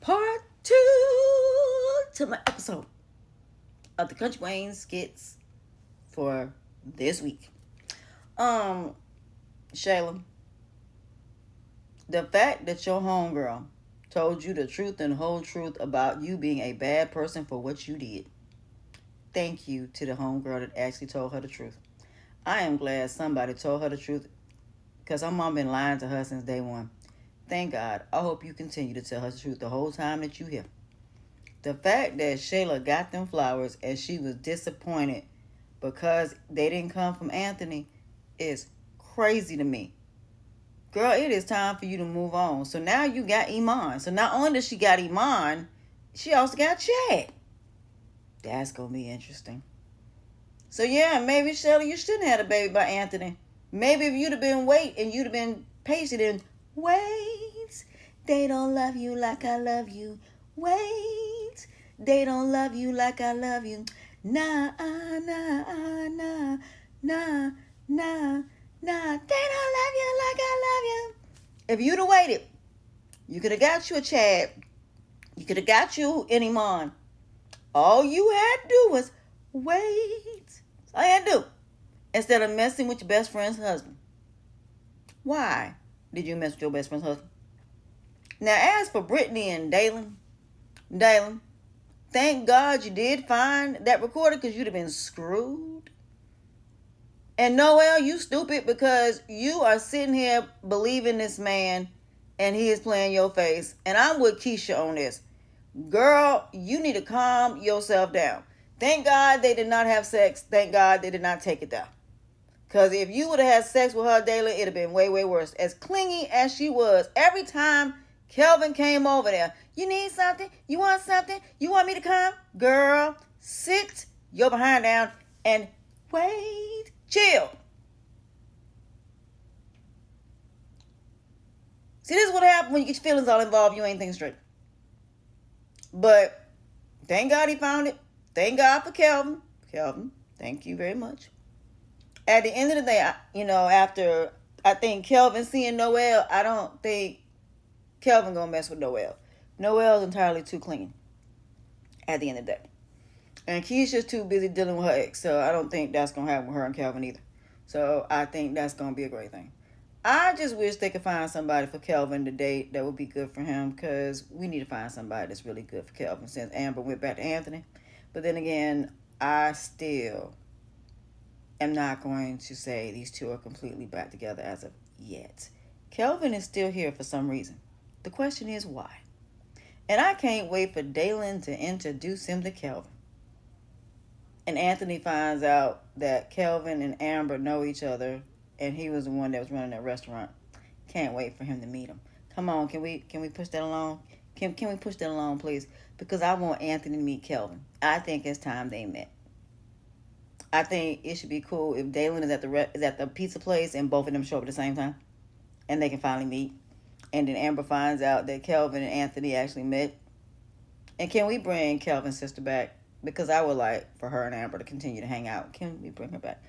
part 2 to my episode of the Country Wayne skits for this week. Shayla, the fact that your homegirl told you the truth and whole truth about you being a bad person for what you did. Thank you to the homegirl that actually told her the truth. I am glad somebody told her the truth because her mom been lying to her since day one. Thank God. I hope you continue to tell her the truth the whole time that you here. The fact that Shayla got them flowers and she was disappointed because they didn't come from Anthony is crazy to me. Girl, it is time for you to move on. So now you got Iman. So not only does she got Iman, she also got Chad. That's going to be interesting. So yeah, maybe Shayla, you shouldn't have had a baby by Anthony. Maybe if you'd have been and you'd have been patient and wait. They don't love you like I love you. Wait. They don't love you like I love you. Nah, nah, nah, nah, nah, nah. They don't love you like I love you. If you'd have waited, you could have got you a Chad. You could have got you an Iman. All you had to do was wait. That's all you had to do. Instead of messing with your best friend's husband. Why did you mess with your best friend's husband? Now, as for Brittany and Dalen, thank God you did find that recorder because you'd have been screwed. And Noel, you stupid because you are sitting here believing this man and he is playing your face. And I'm with Keisha on this. Girl, you need to calm yourself down. Thank God they did not have sex. Thank God they did not take it down. Because if you would have had sex with her daily, it would have been way, way worse. As clingy as she was, every time Kelvin came over there, you need something? You want something? You want me to come? Girl, sit your behind down and wait. Chill. See, this is what happens when you get your feelings all involved. You ain't thinking straight. But thank God he found it. Thank God for Kelvin. Kelvin, thank you very much. At the end of the day, after I think Kelvin seeing Noel, I don't think Kelvin gonna mess with Noel. Noel's entirely too clean at the end of the day. And Keisha's too busy dealing with her ex, so I don't think that's gonna happen with her and Kelvin either. So I think that's gonna be a great thing. I just wish they could find somebody for Kelvin to date that would be good for him, because we need to find somebody that's really good for Kelvin since Amber went back to Anthony. But then again, I still am not going to say these two are completely back together as of yet. Kelvin is still here for some reason. The question is why. And I can't wait for Dalen to introduce him to Kelvin. And Anthony finds out that Kelvin and Amber know each other, and he was the one that was running that restaurant. Can't wait for him to meet him. Come on, can we push that along? Can we push that along, please? Because I want Anthony to meet Kelvin. I think it's time they met. I think it should be cool if Dalen is at the pizza place and both of them show up at the same time, and they can finally meet. And then Amber finds out that Kelvin and Anthony actually met. And can we bring Kelvin's sister back? Because I would like for her and Amber to continue to hang out. Can we bring her back?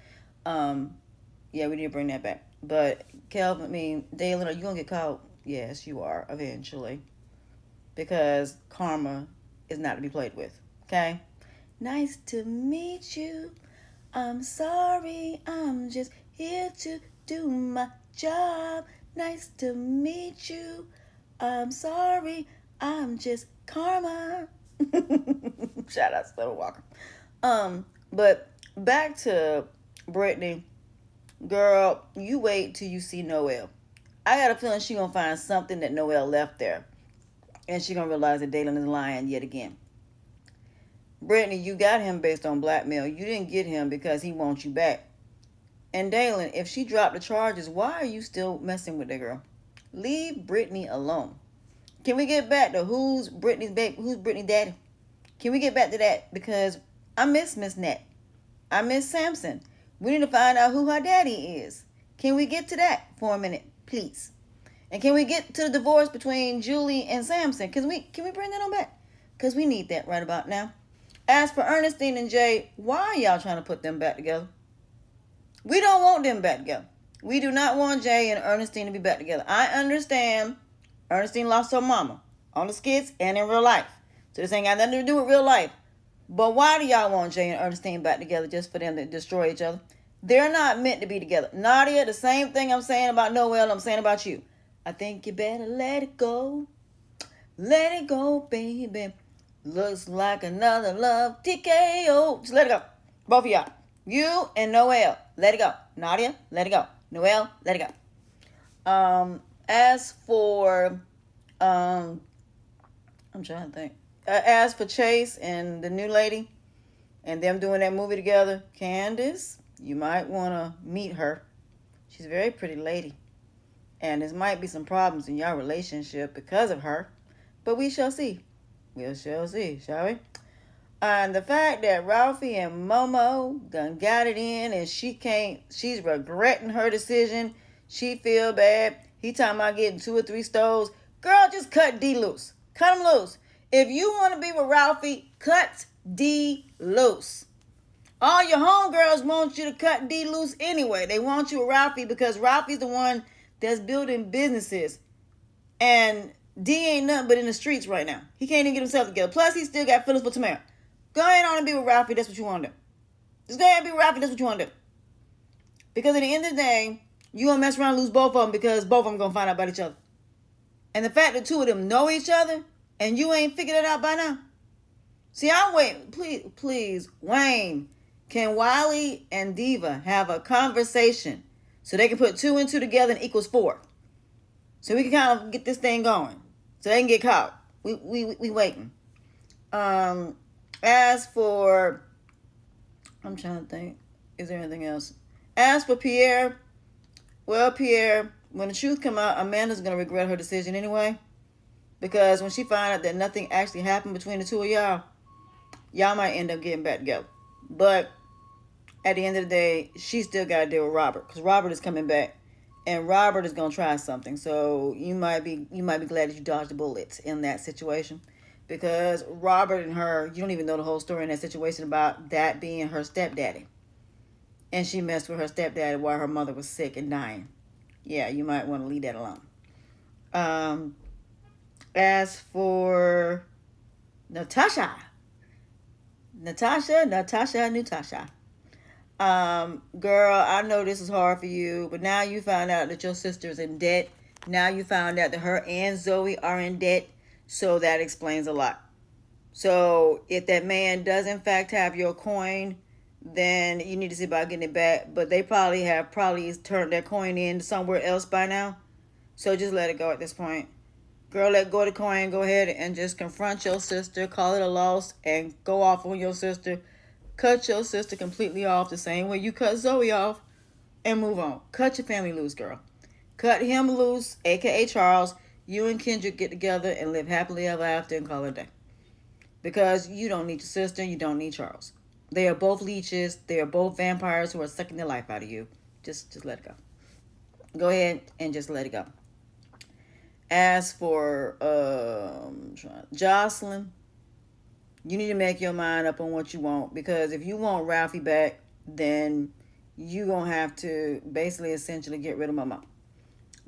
Yeah, we need to bring that back. But Dalen, are you gonna get caught? Yes, you are eventually. Because karma is not to be played with. Okay? Nice to meet you. I'm sorry, I'm just here to do my job. Nice to meet you. I'm sorry, I'm just karma. Shout out to Stella Walker. But back to Brittany. Girl, you wait till you see Noel. I got a feeling she gonna find something that Noel left there. And she gonna realize that Dalen is lying yet again. Brittany, you got him based on blackmail. You didn't get him because he wants you back. And Dalen, if she dropped the charges, why are you still messing with that girl? Leave Brittany alone. Can we get back to who's Brittany's baby? Who's Brittany's daddy? Can we get back to that? Because I miss Miss Nat. I miss Samson. We need to find out who her daddy is. Can we get to that for a minute, please? And can we get to the divorce between Julie and Samson? Can we bring that on back? Because we need that right about now. As for Ernestine and Jay, why are y'all trying to put them back together? We don't want them back together. We do not want Jay and Ernestine to be back together. I understand Ernestine lost her mama. on the skits and in real life. So this ain't got nothing to do with real life. But why do y'all want Jay and Ernestine back together just for them to destroy each other? They're not meant to be together. Nadia, the same thing I'm saying about Noel, I'm saying about you. I think you better let it go. Let it go, baby. Looks like another love TKO. Just let it go. Both of y'all. You and Noel, let it go. Nadia, let it go. Noel, let it go. As for, I'm trying to think. As for Chase and the new lady and them doing that movie together, Candace, you might want to meet her. She's a very pretty lady. And there might be some problems in your relationship because of her. But we shall see. We shall see, shall we? And the fact that Ralphie and Momo done got it in and she's regretting her decision. She feel bad. He talking about getting 2 or 3 stoves. Girl, just cut D loose. Cut him loose. If you want to be with Ralphie, cut D loose. All your homegirls want you to cut D loose anyway. They want you with Ralphie because Ralphie's the one that's building businesses. And D ain't nothing but in the streets right now. He can't even get himself together. Plus, he still got feelings for Tamara. Go ahead on and be with Ralphie. That's what you want to do. Just go ahead and be with Ralphie. That's what you want to do. Because at the end of the day, you going to mess around and lose both of them because both of them going to find out about each other. And the fact that 2 of them know each other and you ain't figured it out by now. See, I'm waiting. Please, Wayne, can Wiley and Diva have a conversation so they can put 2 and 2 together and equals 4? So we can kind of get this thing going. So they can get caught. We waiting. As for, I'm trying to think. Is there anything else? As for Pierre, well, Pierre, when the truth come out, Amanda's going to regret her decision anyway. Because when she find out that nothing actually happened between the 2 of y'all might end up getting back together. But at the end of the day, she still got to deal with Robert. Because Robert is coming back. And Robert is going to try something. So you might be glad that you dodged the bullets in that situation. Because Robert and her, you don't even know the whole story in that situation about that being her stepdaddy. And she messed with her stepdaddy while her mother was sick and dying. Yeah, you might want to leave that alone. As for Natasha. Girl, I know this is hard for you, but now you found out that your sister's in debt. Now you found out that her and Zoe are in debt. So that explains a lot. So if that man does in fact have your coin, then you need to see about getting it back. But they probably turned their coin in somewhere else by now. So just let it go at this point. Girl, let go of the coin. Go ahead and just confront your sister. Call it a loss and go off on your sister. Cut your sister completely off the same way you cut Zoe off and move on. Cut your family loose, girl. Cut him loose, a.k.a. Charles. You and Kendrick get together and live happily ever after and call it a day. Because you don't need your sister. You don't need Charles. They are both leeches. They are both vampires who are sucking their life out of you. Just let it go. Go ahead and just let it go. As for Jocelyn, you need to make your mind up on what you want. Because if you want Ralphie back, then you're going to have to basically essentially get rid of Mama.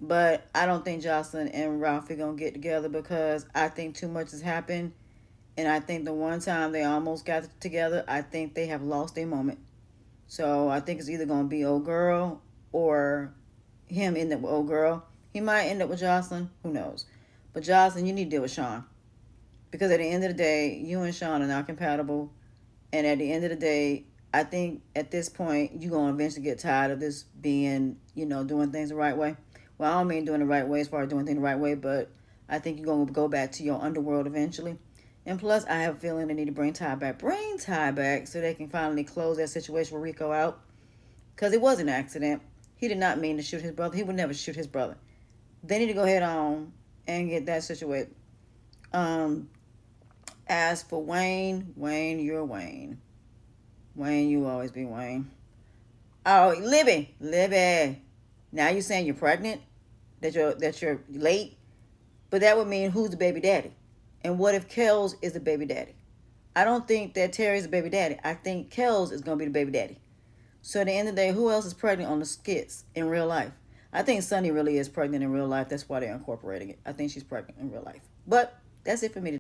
But I don't think Jocelyn and Ralphie going to get together because I think too much has happened. And I think the one time they almost got together, I think they have lost their moment. So I think it's either going to be old girl or him end up with old girl. He might end up with Jocelyn. Who knows? But Jocelyn, you need to deal with Sean. Because at the end of the day, you and Sean are not compatible. And at the end of the day, I think at this point, you're going to eventually get tired of this being, doing things the right way. Well, I don't mean doing the right way as far as doing things the right way, but I think you're going to go back to your underworld eventually. And plus, I have a feeling they need to bring Ty back. Bring Ty back so they can finally close that situation with Rico out. Because it was an accident. He did not mean to shoot his brother. He would never shoot his brother. They need to go ahead on and get that situated. As for Wayne, you're Wayne. Wayne, you always be Wayne. Oh, Libby. Now you're saying you're pregnant? That you're late? But that would mean who's the baby daddy? And what if Kells is the baby daddy? I don't think that Terry's the baby daddy. I think Kells is going to be the baby daddy. So at the end of the day, who else is pregnant on the skits in real life? I think Sunny really is pregnant in real life. That's why they're incorporating it. I think she's pregnant in real life. But That's it for me today.